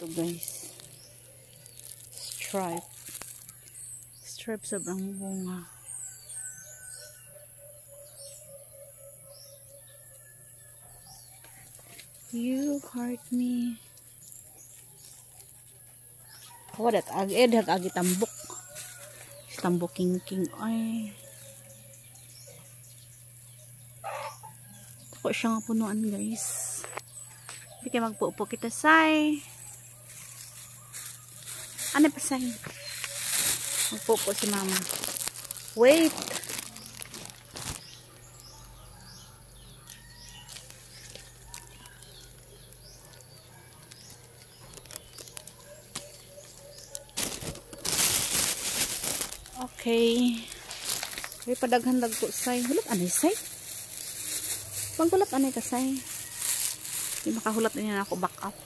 to guys. Stripe. Stripe sobrang bunga. You hurt me. Oh, dat agi tambok. Tambok king ay. Ako siya nga punuan guys. Hindi kayo magpuupo kita say. Ano pa say? Magpuupo si mama. Wait. Okay. Ay padaghan dagko say. Hulat anay say? Panggulat anay ka say. Di makahulat na ako back up.